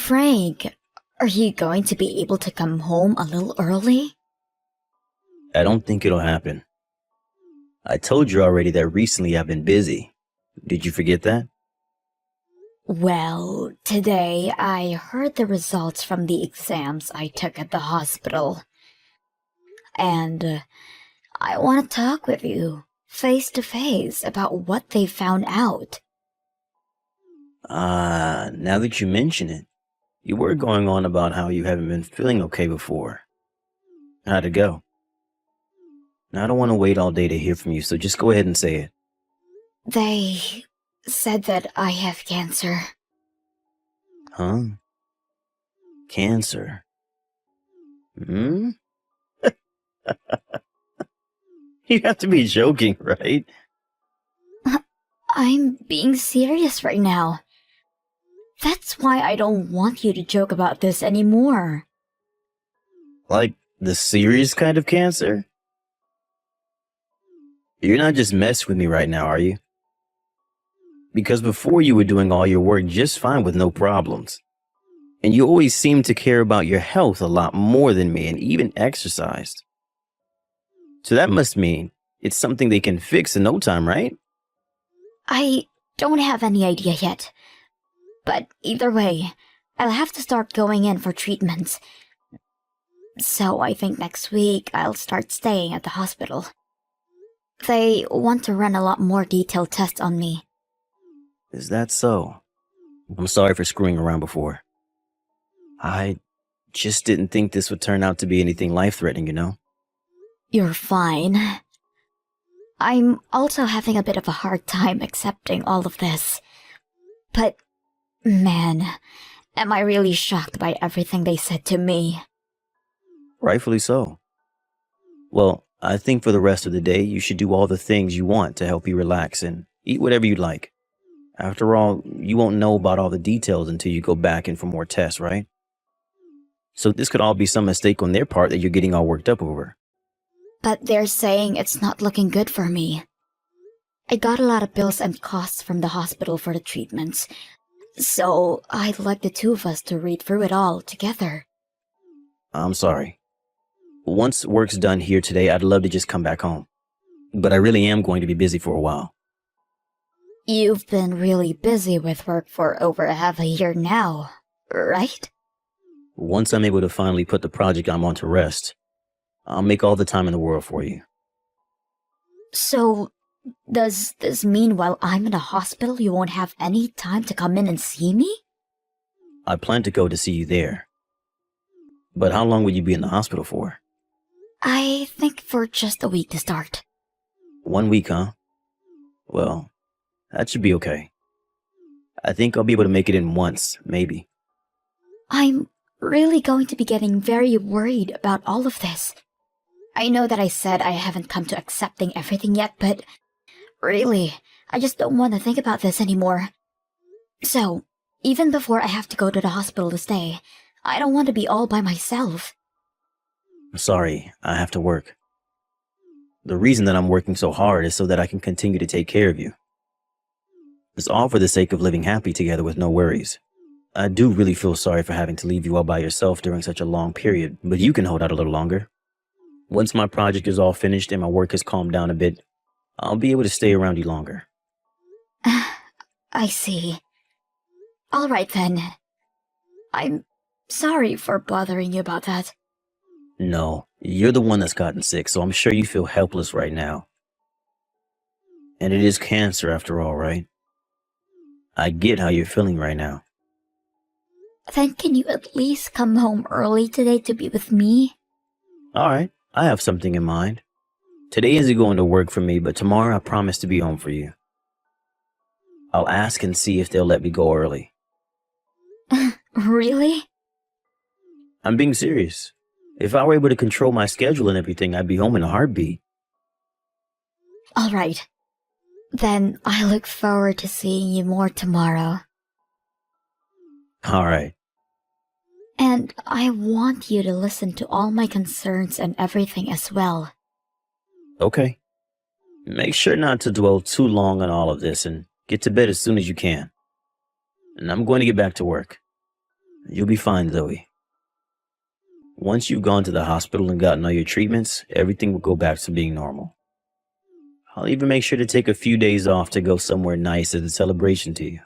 Frank, are you going to be able to come home a little early? I don't think it'll happen. I told you already that recently I've been busy. Did you forget that? Well, today I heard the results from the exams I took at the hospital. And I want to talk with you, face to face, about what they found out. Now that you mention it, you were going on about how you haven't been feeling okay before. How'd it go? Now, I don't want to wait all day to hear from you, so just go ahead and say it. They said that I have cancer. Huh? Cancer? Hmm? You have to be joking, right? I'm being serious right now. That's why I don't want you to joke about this anymore. Like the serious kind of cancer? You're not just messing with me right now, are you? Because before you were doing all your work just fine with no problems. And you always seemed to care about your health a lot more than me and even exercised. So that must mean it's something they can fix in no time, right? I don't have any idea yet. But either way, I'll have to start going in for treatments. So I think next week I'll start staying at the hospital. They want to run a lot more detailed tests on me. Is that so? I'm sorry for screwing around before. I just didn't think this would turn out to be anything life-threatening, you know? You're fine. I'm also having a bit of a hard time accepting all of this. But, man, am I really shocked by everything they said to me. Rightfully so. Well, I think for the rest of the day, you should do all the things you want to help you relax and eat whatever you'd like. After all, you won't know about all the details until you go back in for more tests, right? So this could all be some mistake on their part that you're getting all worked up over. But they're saying it's not looking good for me. I got a lot of bills and costs from the hospital for the treatments, so I'd like the two of us to read through it all together. I'm sorry. Once work's done here today, I'd love to just come back home. But I really am going to be busy for a while. You've been really busy with work for over half a year now, right? Once I'm able to finally put the project I'm on to rest, I'll make all the time in the world for you. So, does this mean while I'm in the hospital you won't have any time to come in and see me? I plan to go to see you there. But how long will you be in the hospital for? I think for just a week to start. 1 week, huh? Well, that should be okay. I think I'll be able to make it in once, maybe. I'm really going to be getting very worried about all of this. I know that I said I haven't come to accepting everything yet, but really, I just don't want to think about this anymore. So, even before I have to go to the hospital to stay, I don't want to be all by myself. Sorry, I have to work. The reason that I'm working so hard is so that I can continue to take care of you. It's all for the sake of living happy together with no worries. I do really feel sorry for having to leave you all by yourself during such a long period, but you can hold out a little longer. Once my project is all finished and my work has calmed down a bit, I'll be able to stay around you longer. I see. All right then. I'm sorry for bothering you about that. No, you're the one that's gotten sick, so I'm sure you feel helpless right now. And it is cancer after all, right? I get how you're feeling right now. Then can you at least come home early today to be with me? All right, I have something in mind. Today isn't going to work for me, but tomorrow I promise to be home for you. I'll ask and see if they'll let me go early. Really? I'm being serious. If I were able to control my schedule and everything, I'd be home in a heartbeat. All right. Then I look forward to seeing you more tomorrow. All right. And I want you to listen to all my concerns and everything as well. Okay. Make sure not to dwell too long on all of this and get to bed as soon as you can. And I'm going to get back to work. You'll be fine, Zoe. Once you've gone to the hospital and gotten all your treatments, everything will go back to being normal. I'll even make sure to take a few days off to go somewhere nice as a celebration to you.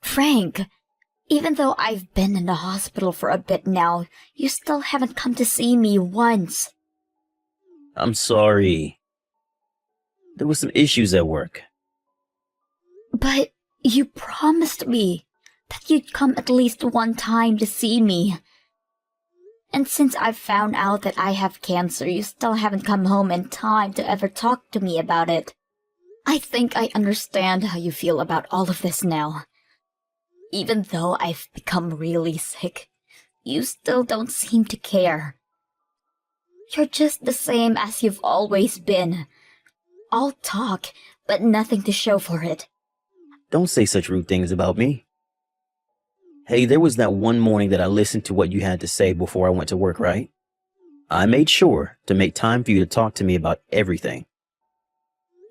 Frank, even though I've been in the hospital for a bit now, you still haven't come to see me once. I'm sorry. There were some issues at work. But you promised me that you'd come at least one time to see me. And since I've found out that I have cancer, you still haven't come home in time to ever talk to me about it. I think I understand how you feel about all of this now. Even though I've become really sick, you still don't seem to care. You're just the same as you've always been. All talk, but nothing to show for it. Don't say such rude things about me. Hey, there was that one morning that I listened to what you had to say before I went to work, right? I made sure to make time for you to talk to me about everything.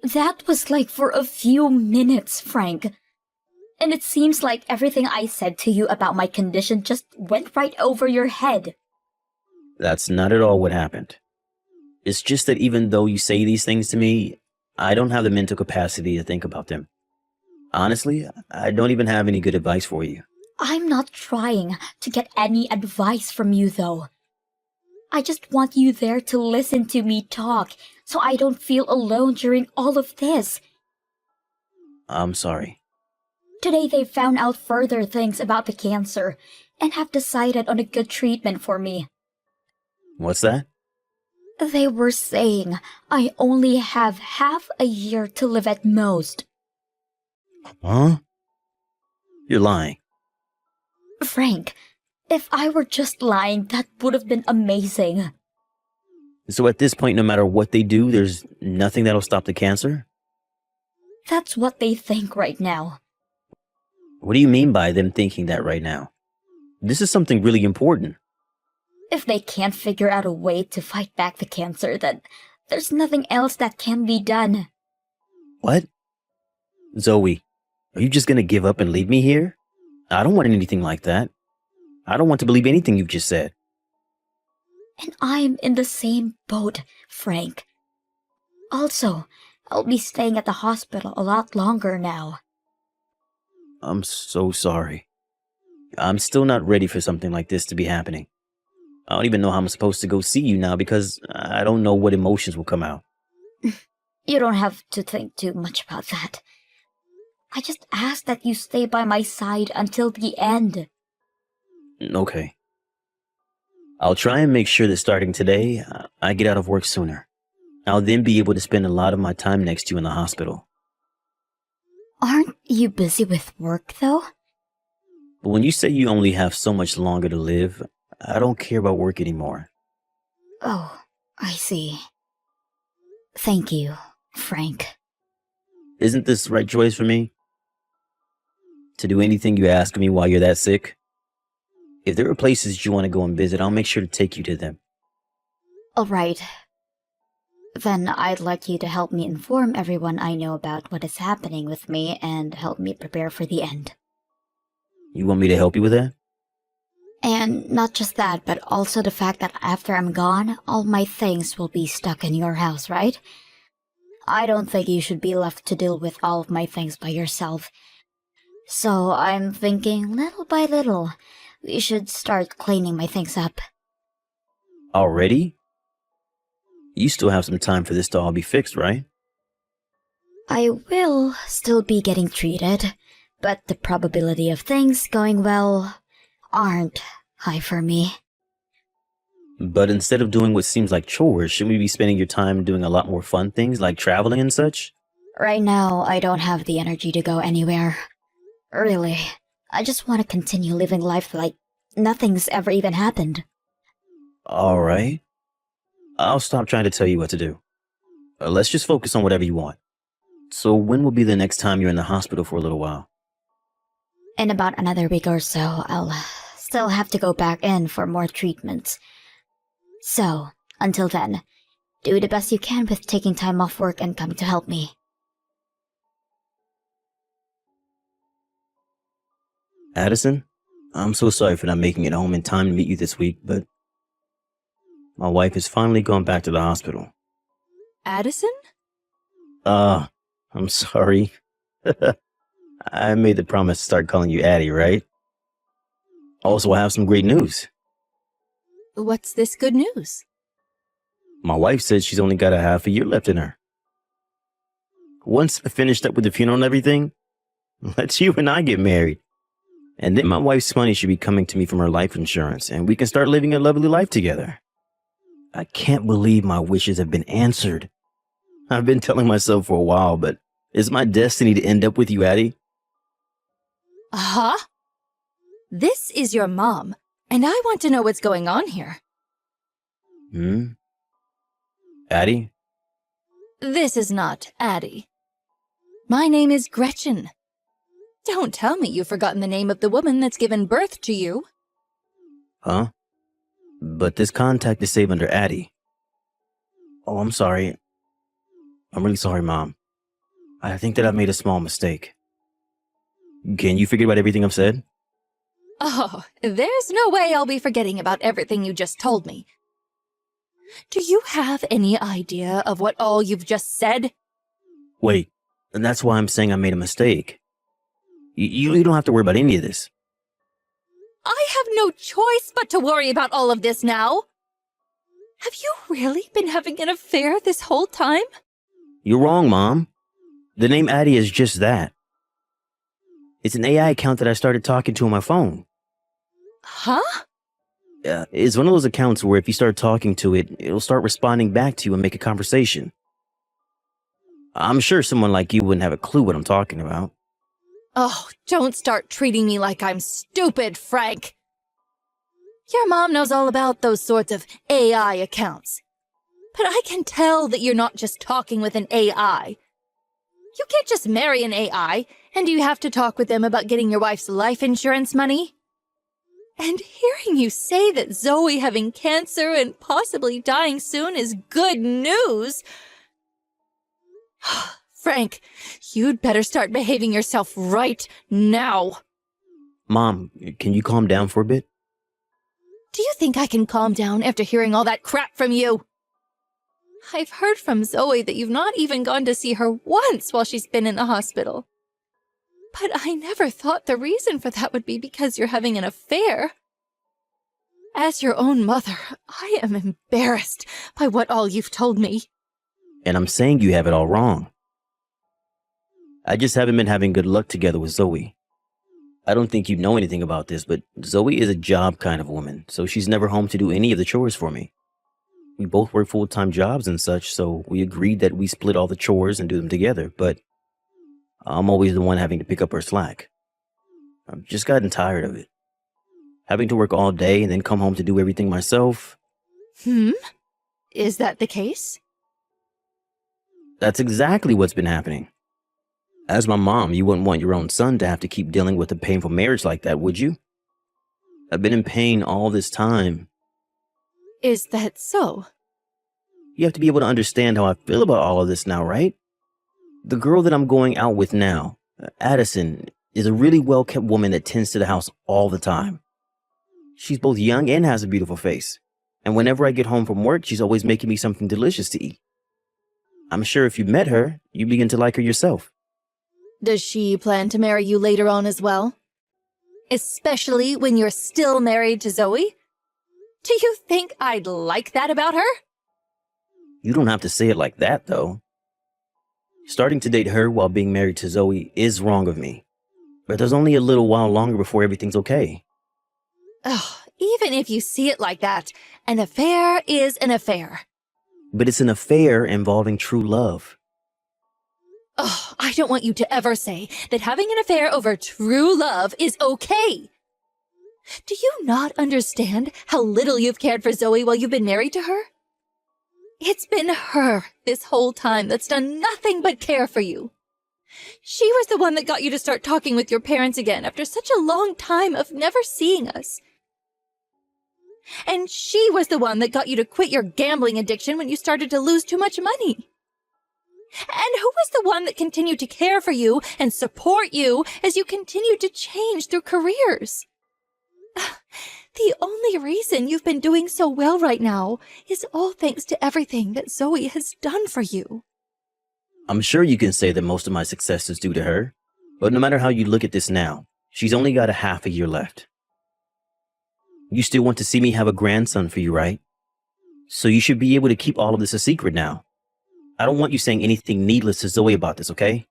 That was like for a few minutes, Frank. And it seems like everything I said to you about my condition just went right over your head. That's not at all what happened. It's just that even though you say these things to me, I don't have the mental capacity to think about them. Honestly, I don't even have any good advice for you. I'm not trying to get any advice from you, though. I just want you there to listen to me talk, so I don't feel alone during all of this. I'm sorry. Today they found out further things about the cancer, and have decided on a good treatment for me. What's that? They were saying I only have half a year to live at most. Huh? You're lying. Frank, if I were just lying, that would have been amazing. So at this point, no matter what they do, there's nothing that'll stop the cancer? That's what they think right now. What do you mean by them thinking that right now? This is something really important. If they can't figure out a way to fight back the cancer, then there's nothing else that can be done. What? Zoe, are you just gonna give up and leave me here? I don't want anything like that. I don't want to believe anything you've just said. And I'm in the same boat, Frank. Also, I'll be staying at the hospital a lot longer now. I'm so sorry. I'm still not ready for something like this to be happening. I don't even know how I'm supposed to go see you now because I don't know what emotions will come out. You don't have to think too much about that. I just ask that you stay by my side until the end. Okay. I'll try and make sure that starting today, I get out of work sooner. I'll then be able to spend a lot of my time next to you in the hospital. Aren't you busy with work, though? But when you say you only have so much longer to live, I don't care about work anymore. Oh, I see. Thank you, Frank. Isn't this the right choice for me? To do anything you ask of me while you're that sick? If there are places you want to go and visit, I'll make sure to take you to them. Alright. Then I'd like you to help me inform everyone I know about what is happening with me and help me prepare for the end. You want me to help you with that? And not just that, but also the fact that after I'm gone, all my things will be stuck in your house, right? I don't think you should be left to deal with all of my things by yourself. So I'm thinking, little by little, we should start cleaning my things up. Already? You still have some time for this to all be fixed, right? I will still be getting treated, but the probability of things going well aren't high for me. But instead of doing what seems like chores, shouldn't we be spending your time doing a lot more fun things like traveling and such? Right now, I don't have the energy to go anywhere. Really, I just want to continue living life like nothing's ever even happened. Alright. I'll stop trying to tell you what to do. Let's just focus on whatever you want. So when will be the next time you're in the hospital for a little while? In about another week or so, I'll still have to go back in for more treatments. So, until then, do the best you can with taking time off work and coming to help me. Addison, I'm so sorry for not making it home in time to meet you this week, but my wife has finally gone back to the hospital. Addison? I'm sorry. I made the promise to start calling you Addie, right? Also, I have some great news. What's this good news? My wife said she's only got a half a year left in her. Once I finished up with the funeral and everything, let's you and I get married. And then my wife's money should be coming to me from her life insurance, and we can start living a lovely life together. I can't believe my wishes have been answered. I've been telling myself for a while, but it's my destiny to end up with you, Addie. Huh? This is your mom, and I want to know what's going on here. Addie? This is not Addie. My name is Gretchen. Don't tell me you've forgotten the name of the woman that's given birth to you. Huh? But this contact is saved under Addie. Oh, I'm sorry. I'm really sorry, Mom. I think that I've made a small mistake. Can you forget about everything I've said? Oh, there's no way I'll be forgetting about everything you just told me. Do you have any idea of what all you've just said? Wait, and that's why I'm saying I made a mistake. You don't have to worry about any of this. I have no choice but to worry about all of this now. Have you really been having an affair this whole time? You're wrong, Mom. The name Addie is just that. It's an AI account that I started talking to on my phone. Huh? It's one of those accounts where if you start talking to it, it'll start responding back to you and make a conversation. I'm sure someone like you wouldn't have a clue what I'm talking about. Oh, don't start treating me like I'm stupid, Frank. Your mom knows all about those sorts of AI accounts. But I can tell that you're not just talking with an AI. You can't just marry an AI, and you have to talk with them about getting your wife's life insurance money. And hearing you say that Zoe having cancer and possibly dying soon is good news. Frank, you'd better start behaving yourself right now. Mom, can you calm down for a bit? Do you think I can calm down after hearing all that crap from you? I've heard from Zoe that you've not even gone to see her once while she's been in the hospital. But I never thought the reason for that would be because you're having an affair. As your own mother, I am embarrassed by what all you've told me. And I'm saying you have it all wrong. I just haven't been having good luck together with Zoe. I don't think you know anything about this, but Zoe is a job kind of woman, so she's never home to do any of the chores for me. We both work full-time jobs and such, so we agreed that we split all the chores and do them together, but I'm always the one having to pick up her slack. I've just gotten tired of it. Having to work all day and then come home to do everything myself. Is that the case? That's exactly what's been happening. As my mom, you wouldn't want your own son to have to keep dealing with a painful marriage like that, would you? I've been in pain all this time. Is that so? You have to be able to understand how I feel about all of this now, right? The girl that I'm going out with now, Addison, is a really well-kept woman that tends to the house all the time. She's both young and has a beautiful face. And whenever I get home from work, she's always making me something delicious to eat. I'm sure if you met her, you begin to like her yourself. Does she plan to marry you later on as well? Especially when you're still married to Zoe? Do you think I'd like that about her? You don't have to say it like that, though. Starting to date her while being married to Zoe is wrong of me. But there's only a little while longer before everything's okay. Ugh, even if you see it like that, an affair is an affair. But it's an affair involving true love. Ugh, I don't want you to ever say that having an affair over true love is okay. Do you not understand how little you've cared for Zoe while you've been married to her? It's been her this whole time that's done nothing but care for you. She was the one that got you to start talking with your parents again after such a long time of never seeing us. And she was the one that got you to quit your gambling addiction when you started to lose too much money. And who was the one that continued to care for you and support you as you continued to change through careers? The only reason you've been doing so well right now is all thanks to everything that Zoe has done for you. I'm sure you can say that most of my success is due to her, but no matter how you look at this now, she's only got a half a year left. You still want to see me have a grandson for you, right? So you should be able to keep all of this a secret now. I don't want you saying anything needless to Zoe about this, okay?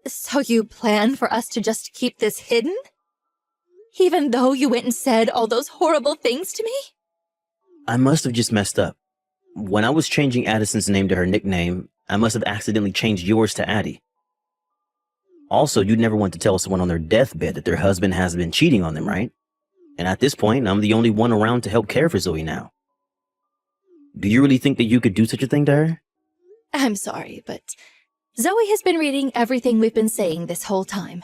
So you plan for us to just keep this hidden? Even though you went and said all those horrible things to me? I must have just messed up. When I was changing Addison's name to her nickname, I must have accidentally changed yours to Addie. Also, you'd never want to tell someone on their deathbed that their husband has been cheating on them, right? And at this point, I'm the only one around to help care for Zoe now. Do you really think that you could do such a thing to her? I'm sorry, but Zoe has been reading everything we've been saying this whole time.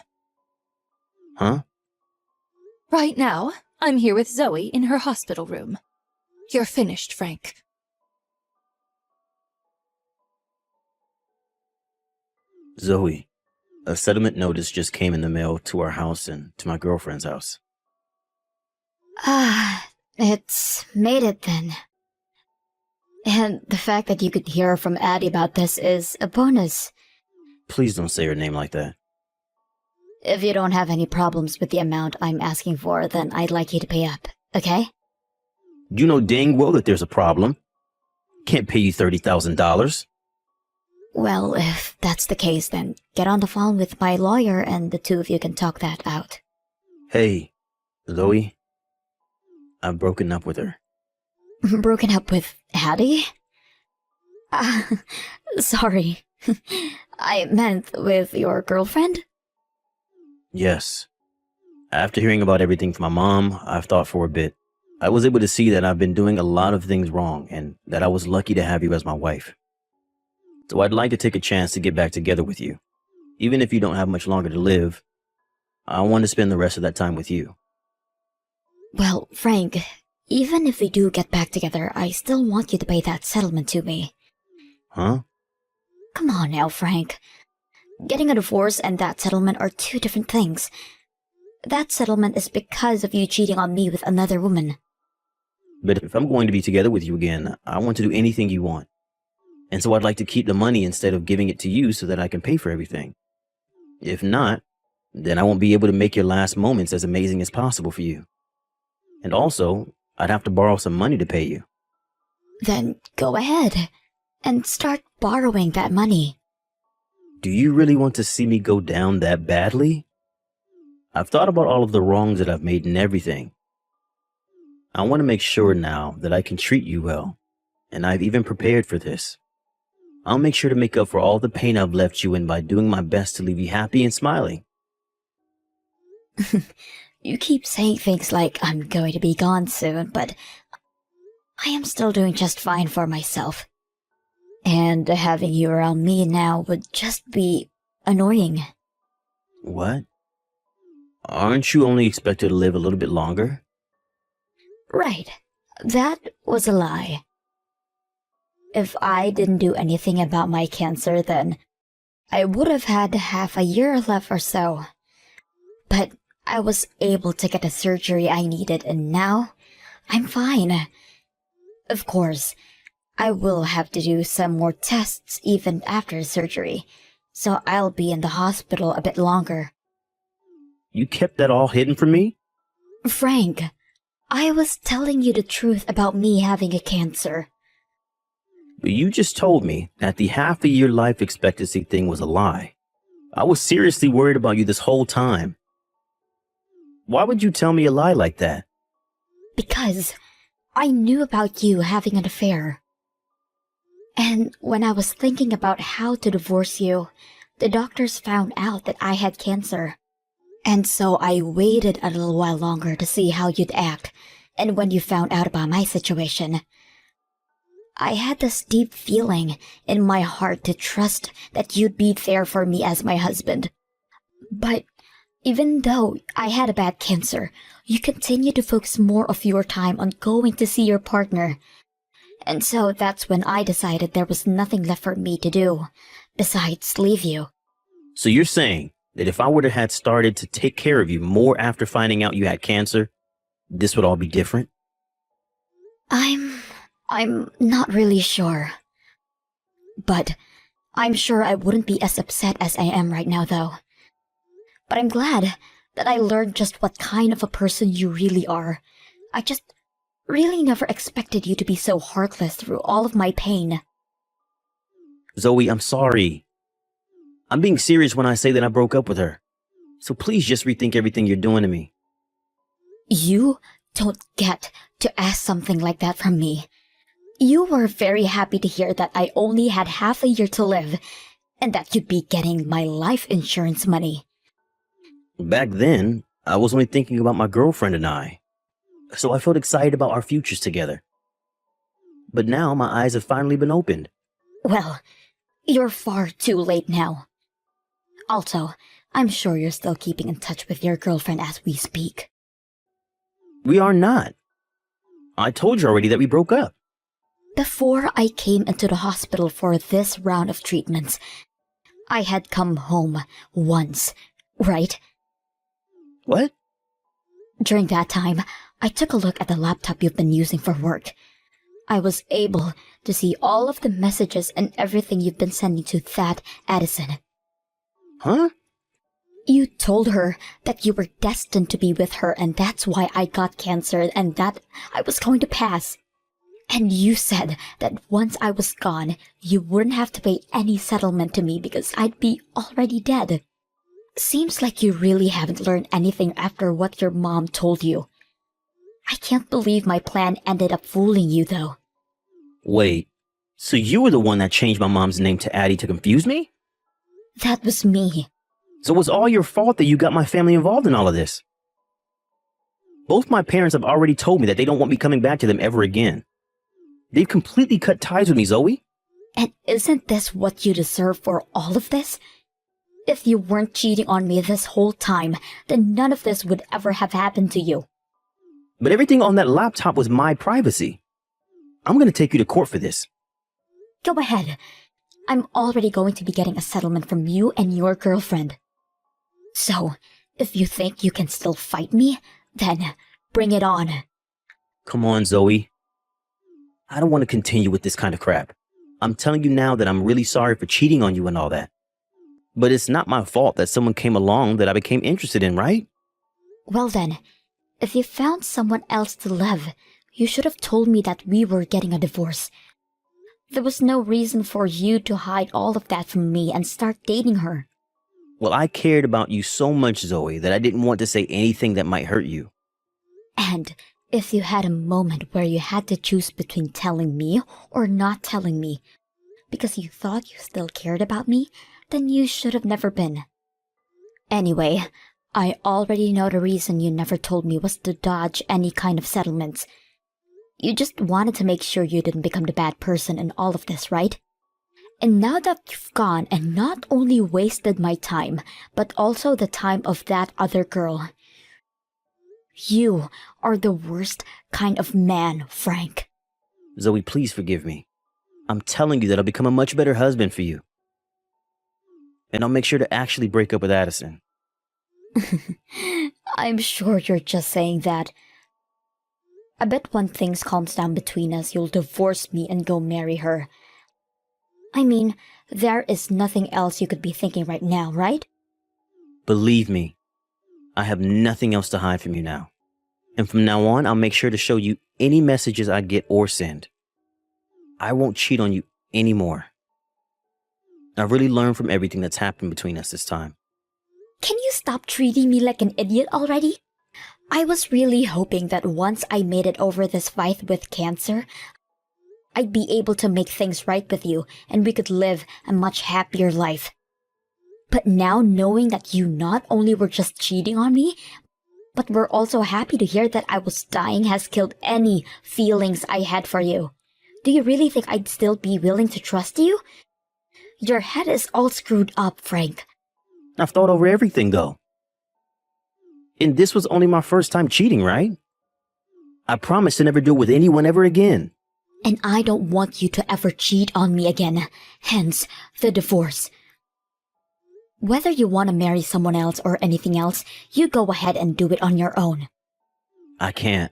Huh? Right now, I'm here with Zoe in her hospital room. You're finished, Frank. Zoe, a settlement notice just came in the mail to our house and to my girlfriend's house. It's made it then. And the fact that you could hear from Addie about this is a bonus. Please don't say her name like that. If you don't have any problems with the amount I'm asking for, then I'd like you to pay up, okay? You know dang well that there's a problem. Can't pay you $30,000. Well, if that's the case, then get on the phone with my lawyer and the two of you can talk that out. Hey, Zoe, I've broken up with her. Broken up with Addie? Sorry. I meant with your girlfriend? Yes. After hearing about everything from my mom, I've thought for a bit. I was able to see that I've been doing a lot of things wrong and that I was lucky to have you as my wife. So I'd like to take a chance to get back together with you. Even if you don't have much longer to live, I want to spend the rest of that time with you. Well, Frank, even if we do get back together, I still want you to pay that settlement to me. Huh? Come on now, Frank. Getting a divorce and that settlement are two different things. That settlement is because of you cheating on me with another woman. But if I'm going to be together with you again, I want to do anything you want. And so I'd like to keep the money instead of giving it to you so that I can pay for everything. If not, then I won't be able to make your last moments as amazing as possible for you. And also, I'd have to borrow some money to pay you. Then go ahead and start borrowing that money. Do you really want to see me go down that badly? I've thought about all of the wrongs that I've made and everything. I want to make sure now that I can treat you well, and I've even prepared for this. I'll make sure to make up for all the pain I've left you in by doing my best to leave you happy and smiling. You keep saying things like I'm going to be gone soon, but I am still doing just fine for myself. And having you around me now would just be annoying. What? Aren't you only expected to live a little bit longer? Right. That was a lie. If I didn't do anything about my cancer, then I would have had half a year left or so. But I was able to get the surgery I needed, and now I'm fine. Of course, I will have to do some more tests even after surgery, so I'll be in the hospital a bit longer. You kept that all hidden from me? Frank, I was telling you the truth about me having a cancer. But you just told me that the half-a-year life expectancy thing was a lie. I was seriously worried about you this whole time. Why would you tell me a lie like that? Because I knew about you having an affair. And when I was thinking about how to divorce you, the doctors found out that I had cancer. And so I waited a little while longer to see how you'd act, and when you found out about my situation, I had this deep feeling in my heart to trust that you'd be there for me as my husband. But even though I had a bad cancer, you continued to focus more of your time on going to see your partner. And so that's when I decided there was nothing left for me to do besides leave you. So you're saying that if I would have had started to take care of you more after finding out you had cancer, this would all be different? I'm not really sure. But I'm sure I wouldn't be as upset as I am right now, though. But I'm glad that I learned just what kind of a person you really are. I just really never expected you to be so heartless through all of my pain. Zoe, I'm sorry. I'm being serious when I say that I broke up with her. So please just rethink everything you're doing to me. You don't get to ask something like that from me. You were very happy to hear that I only had half a year to live, and that you'd be getting my life insurance money. Back then, I was only thinking about my girlfriend and I. So I felt excited about our futures together. But now my eyes have finally been opened. Well, you're far too late now. Also, I'm sure you're still keeping in touch with your girlfriend as we speak. We are not. I told you already that we broke up. Before I came into the hospital for this round of treatments, I had come home once, right? What? During that time, I took a look at the laptop you've been using for work. I was able to see all of the messages and everything you've been sending to that Addison. Huh? You told her that you were destined to be with her and that's why I got cancer and that I was going to pass. And you said that once I was gone, you wouldn't have to pay any settlement to me because I'd be already dead. Seems like you really haven't learned anything after what your mom told you. I can't believe my plan ended up fooling you, though. Wait, so you were the one that changed my mom's name to Addie to confuse me? That was me. So it was all your fault that you got my family involved in all of this. Both my parents have already told me that they don't want me coming back to them ever again. They've completely cut ties with me, Zoe. And isn't this what you deserve for all of this? If you weren't cheating on me this whole time, then none of this would ever have happened to you. But everything on that laptop was my privacy. I'm gonna take you to court for this. Go ahead. I'm already going to be getting a settlement from you and your girlfriend. So, if you think you can still fight me, then bring it on. Come on, Zoe. I don't want to continue with this kind of crap. I'm telling you now that I'm really sorry for cheating on you and all that. But it's not my fault that someone came along that I became interested in, right? Well then, if you found someone else to love, you should have told me that we were getting a divorce. There was no reason for you to hide all of that from me and start dating her. Well, I cared about you so much, Zoe, that I didn't want to say anything that might hurt you. And if you had a moment where you had to choose between telling me or not telling me, because you thought you still cared about me, then you should have never been. Anyway, I already know the reason you never told me was to dodge any kind of settlements. You just wanted to make sure you didn't become the bad person in all of this, right? And now that you've gone and not only wasted my time, but also the time of that other girl, you are the worst kind of man, Frank. Zoe, please forgive me. I'm telling you that I'll become a much better husband for you. And I'll make sure to actually break up with Addison. I'm sure you're just saying that. I bet when things calms down between us, you'll divorce me and go marry her. I mean, there is nothing else you could be thinking right now, right? Believe me, I have nothing else to hide from you now. And from now on, I'll make sure to show you any messages I get or send. I won't cheat on you anymore. I've really learned from everything that's happened between us this time. Can you stop treating me like an idiot already? I was really hoping that once I made it over this fight with cancer, I'd be able to make things right with you and we could live a much happier life. But now knowing that you not only were just cheating on me, but were also happy to hear that I was dying has killed any feelings I had for you. Do you really think I'd still be willing to trust you? Your head is all screwed up, Frank. I've thought over everything, though. And this was only my first time cheating, right? I promise to never do it with anyone ever again. And I don't want you to ever cheat on me again. Hence, the divorce. Whether you want to marry someone else or anything else, you go ahead and do it on your own. I can't.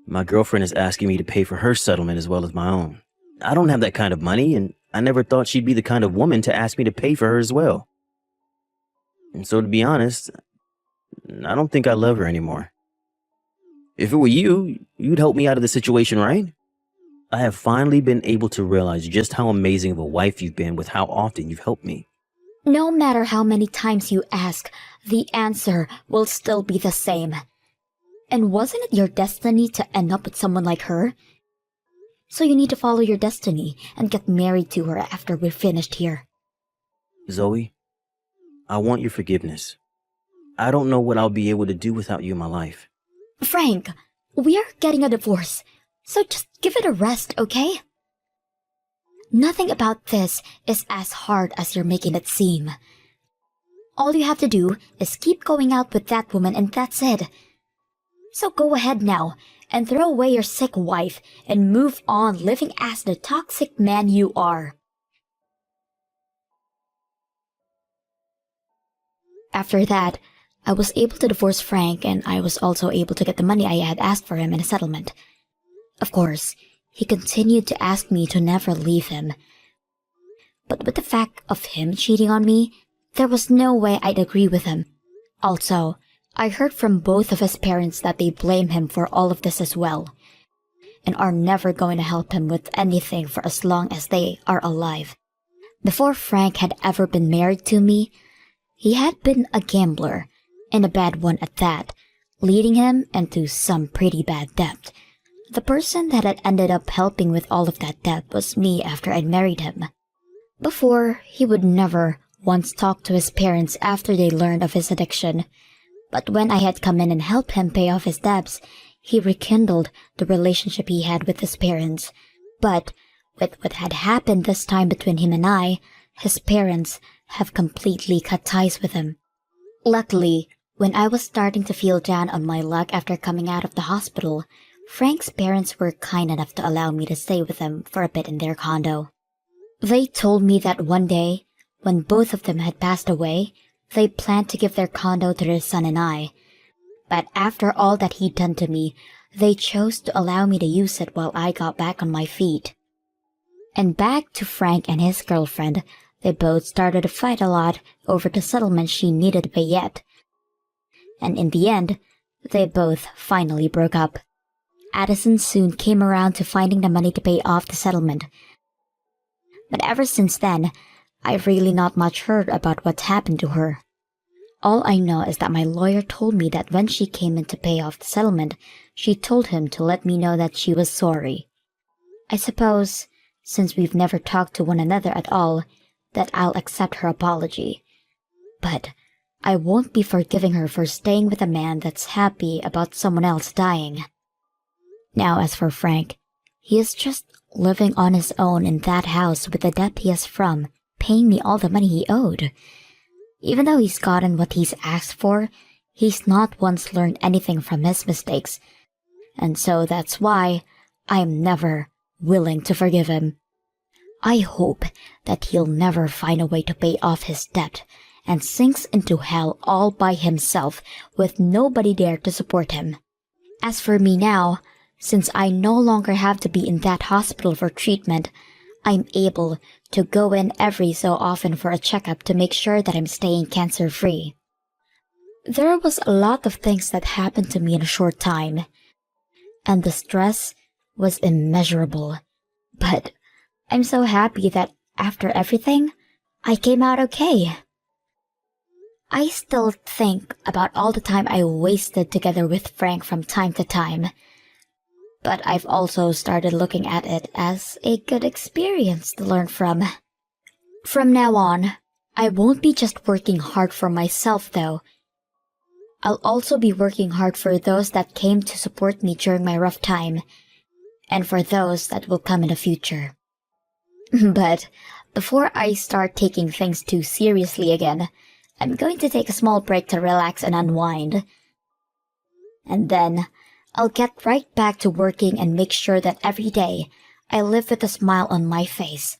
My girlfriend is asking me to pay for her settlement as well as my own. I don't have that kind of money, and I never thought she'd be the kind of woman to ask me to pay for her as well. And so, to be honest, I don't think I love her anymore. If it were you, you'd help me out of the situation, right? I have finally been able to realize just how amazing of a wife you've been with how often you've helped me. No matter how many times you ask, the answer will still be the same. And wasn't it your destiny to end up with someone like her? So you need to follow your destiny and get married to her after we're finished here. Zoe, I want your forgiveness. I don't know what I'll be able to do without you in my life. Frank, we are getting a divorce, so just give it a rest, okay? Nothing about this is as hard as you're making it seem. All you have to do is keep going out with that woman and that's it. So go ahead now and throw away your sick wife and move on living as the toxic man you are. After that, I was able to divorce Frank, and I was also able to get the money I had asked for him in a settlement. Of course, he continued to ask me to never leave him. But with the fact of him cheating on me, there was no way I'd agree with him. Also, I heard from both of his parents that they blame him for all of this as well, and are never going to help him with anything for as long as they are alive. Before Frank had ever been married to me, he had been a gambler, and a bad one at that, leading him into some pretty bad debt. The person that had ended up helping with all of that debt was me after I'd married him. Before, he would never once talk to his parents after they learned of his addiction, but when I had come in and helped him pay off his debts, he rekindled the relationship he had with his parents. But with what had happened this time between him and I, his parents have completely cut ties with him. Luckily, when I was starting to feel down on my luck after coming out of the hospital, Frank's parents were kind enough to allow me to stay with them for a bit in their condo. They told me that one day, when both of them had passed away, they planned to give their condo to their son and I. But after all that he'd done to me, they chose to allow me to use it while I got back on my feet. And back to Frank and his girlfriend, they both started to fight a lot over the settlement she needed to pay yet. And in the end, they both finally broke up. Addison soon came around to finding the money to pay off the settlement. But ever since then, I've really not much heard about what's happened to her. All I know is that my lawyer told me that when she came in to pay off the settlement, she told him to let me know that she was sorry. I suppose, since we've never talked to one another at all, that I'll accept her apology. But I won't be forgiving her for staying with a man that's happy about someone else dying. Now as for Frank, he is just living on his own in that house with the debt he has from paying me all the money he owed. Even though he's gotten what he's asked for, he's not once learned anything from his mistakes, and so that's why I'm never willing to forgive him. I hope that he'll never find a way to pay off his debt and sinks into hell all by himself with nobody there to support him. As for me now, since I no longer have to be in that hospital for treatment, I'm able to go in every so often for a checkup to make sure that I'm staying cancer-free. There was a lot of things that happened to me in a short time, and the stress was immeasurable. But I'm so happy that after everything, I came out okay. I still think about all the time I wasted together with Frank from time to time, but I've also started looking at it as a good experience to learn from. From now on, I won't be just working hard for myself though. I'll also be working hard for those that came to support me during my rough time, and for those that will come in the future. But before I start taking things too seriously again, I'm going to take a small break to relax and unwind. And then I'll get right back to working and make sure that every day I live with a smile on my face.